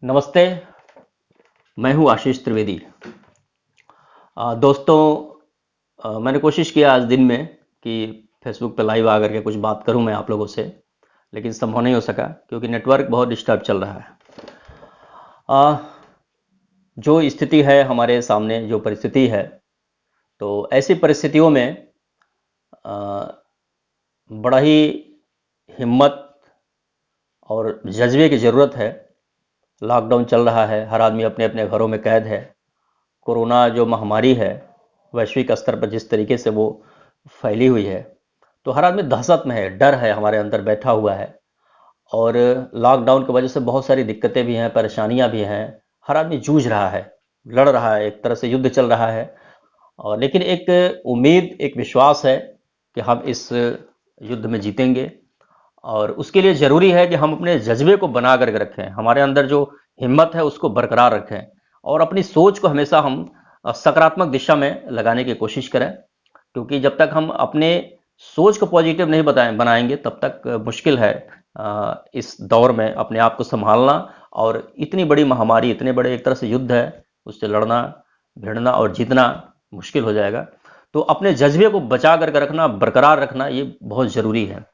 नमस्ते। मैं हूं आशीष त्रिवेदी। दोस्तों, मैंने कोशिश किया आज दिन में कि फेसबुक पे लाइव आकर के कुछ बात करूं मैं आप लोगों से, लेकिन संभव नहीं हो सका क्योंकि नेटवर्क बहुत डिस्टर्ब चल रहा है। अ, जो स्थिति है हमारे सामने, जो परिस्थिति है, तो ऐसी परिस्थितियों में अ, बड़ा ही हिम्मत और जज्बे की ज़रूरत है। लॉकडाउन चल रहा है, हर आदमी अपने अपने घरों में कैद है। कोरोना जो महामारी है, वैश्विक स्तर पर जिस तरीके से वो फैली हुई है, तो हर आदमी दहशत में है, डर है, हमारे अंदर बैठा हुआ है। और लॉकडाउन की वजह से बहुत सारी दिक्कतें भी हैं, परेशानियां भी हैं। हर आदमी जूझ रहा है, लड़ रहा है, एक तरह से युद्ध चल रहा है। और लेकिन एक उम्मीद, एक विश्वास है कि हम इस युद्ध में जीतेंगे। और उसके लिए ज़रूरी है कि हम अपने जज्बे को बना करके रखें, हमारे अंदर जो हिम्मत है उसको बरकरार रखें और अपनी सोच को हमेशा हम सकारात्मक दिशा में लगाने की कोशिश करें। क्योंकि जब तक हम अपने सोच को पॉजिटिव नहीं बनाएंगे तब तक मुश्किल है इस दौर में अपने आप को संभालना। और इतनी बड़ी महामारी, इतने बड़े एक तरह से युद्ध है, उससे लड़ना, भिड़ना और जीतना मुश्किल हो जाएगा। तो अपने जज्बे को बचा करके रखना, बरकरार रखना, ये बहुत ज़रूरी है।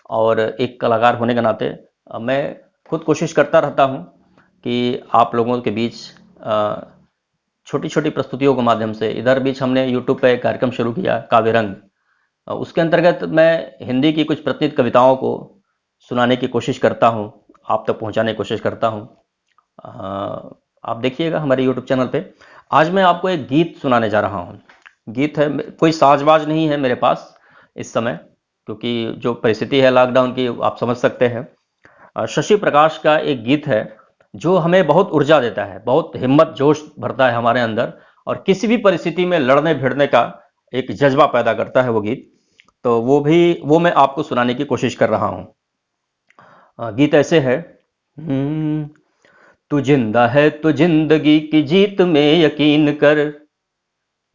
और एक कलाकार होने के नाते मैं खुद कोशिश करता रहता हूँ कि आप लोगों के बीच छोटी छोटी प्रस्तुतियों के माध्यम से, इधर बीच हमने यूट्यूब पे एक कार्यक्रम शुरू किया, काव्य रंग। उसके अंतर्गत मैं हिंदी की कुछ प्रतिनिधि कविताओं को सुनाने की कोशिश करता हूँ, आप तक पहुँचाने की कोशिश करता हूँ। आप देखिएगा हमारे यूट्यूब चैनल पे। आज मैं आपको एक गीत सुनाने जा रहा हूँ। गीत है, कोई साजबाज नहीं है मेरे पास इस समय, क्योंकि जो परिस्थिति है लॉकडाउन की आप समझ सकते हैं। शशि प्रकाश का एक गीत है जो हमें बहुत ऊर्जा देता है, बहुत हिम्मत, जोश भरता है हमारे अंदर और किसी भी परिस्थिति में लड़ने भिड़ने का एक जज्बा पैदा करता है वो गीत। तो वो मैं आपको सुनाने की कोशिश कर रहा हूँ। गीत ऐसे है। तू जिंदा है तो जिंदगी की जीत में यकीन कर,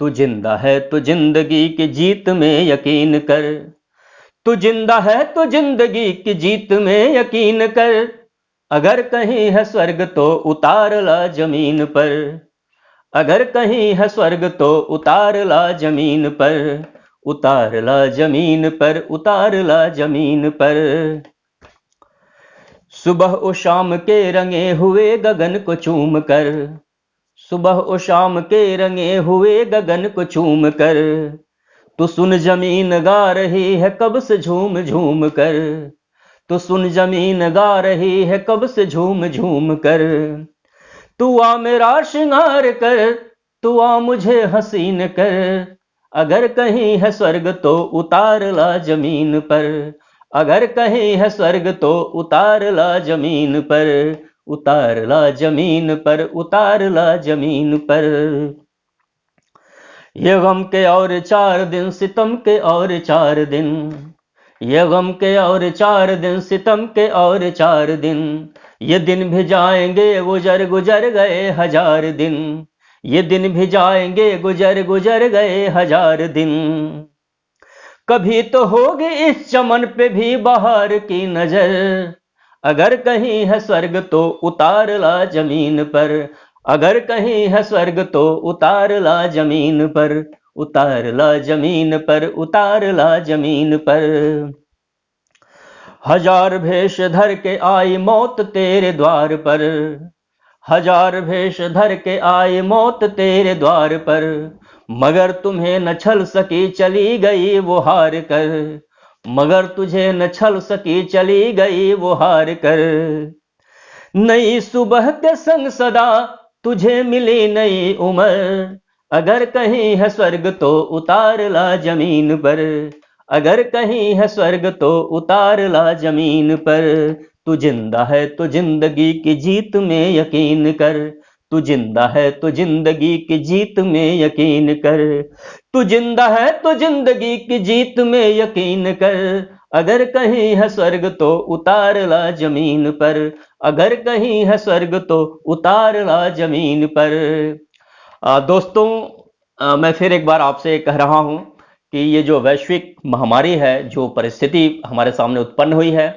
तू जिंदा है तो जिंदगी की जीत में यकीन कर, तू जिंदा है तो जिंदगी की जीत में यकीन कर। अगर कहीं है स्वर्ग तो उतार ला जमीन पर, अगर कहीं है स्वर्ग तो उतार ला जमीन पर, उतार ला जमीन पर, उतार ला जमीन पर। सुबह और शाम के रंगे हुए गगन को चूम कर, सुबह और शाम के रंगे हुए गगन को चूम कर, तू सुन जमीन गा रही है कब से झूम झूम कर, तू सुन जमीन गा रही है कब से झूम झूम कर। तू आ मेरा श्रृंगार कर, तू आ मुझे हसीन कर। अगर कहीं है स्वर्ग तो उतार ला जमीन पर, अगर कहीं है स्वर्ग तो उतार ला जमीन पर, उतार ला जमीन पर, उतार ला जमीन पर। ये गम के और 4 दिन, सितम के और 4 दिन, ये गम के और 4 दिन, सितम के और 4 दिन। ये दिन भी जाएंगे गुजर गुजर गए 1000 दिन, ये दिन भी जाएंगे गुजर गुजर गए 1000 दिन। कभी तो होगी इस चमन पे भी बहार की नजर, अगर कहीं है स्वर्ग तो उतार ला जमीन पर, अगर कहीं है स्वर्ग तो उतार ला जमीन पर, उतार ला जमीन पर, उतार ला जमीन पर। 1000 भेष धर के आई मौत तेरे द्वार पर, 1000 भेष धर के आई मौत तेरे द्वार पर। मगर तुम्हें न छल सकी चली गई वो हार कर, मगर तुझे न छल सकी चली गई वो हार कर। नई सुबह के संग सदा तुझे मिली नई उम्र, अगर कहीं है स्वर्ग तो उतार ला जमीन पर, अगर कहीं है स्वर्ग तो उतार ला जमीन पर। तू जिंदा है तो जिंदगी की जीत में यकीन कर, तू जिंदा है तो जिंदगी की जीत में यकीन कर, तू जिंदा है तो जिंदगी की जीत में यकीन कर। अगर कहीं है स्वर्ग तो उतार ला जमीन पर, अगर कहीं है स्वर्ग तो उतार ला जमीन पर। दोस्तों, मैं फिर एक बार आपसे कह रहा हूं कि ये जो वैश्विक महामारी है, जो परिस्थिति हमारे सामने उत्पन्न हुई है,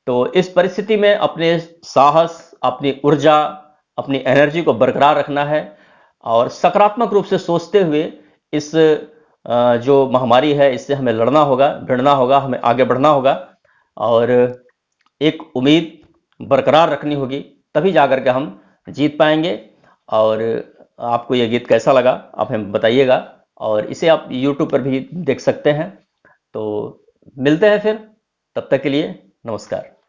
तो इस परिस्थिति में अपने साहस अपनी ऊर्जा, अपनी एनर्जी को बरकरार रखना है और सकारात्मक रूप से सोचते हुए इस जो महामारी है इससे हमें लड़ना होगा, भिड़ना होगा, हमें आगे बढ़ना होगा और एक उम्मीद बरकरार रखनी होगी, तभी जाकर के हम जीत पाएंगे। और आपको यह गीत कैसा लगा आप हमें बताइएगा और इसे आप YouTube पर भी देख सकते हैं। तो मिलते हैं फिर, तब तक के लिए नमस्कार।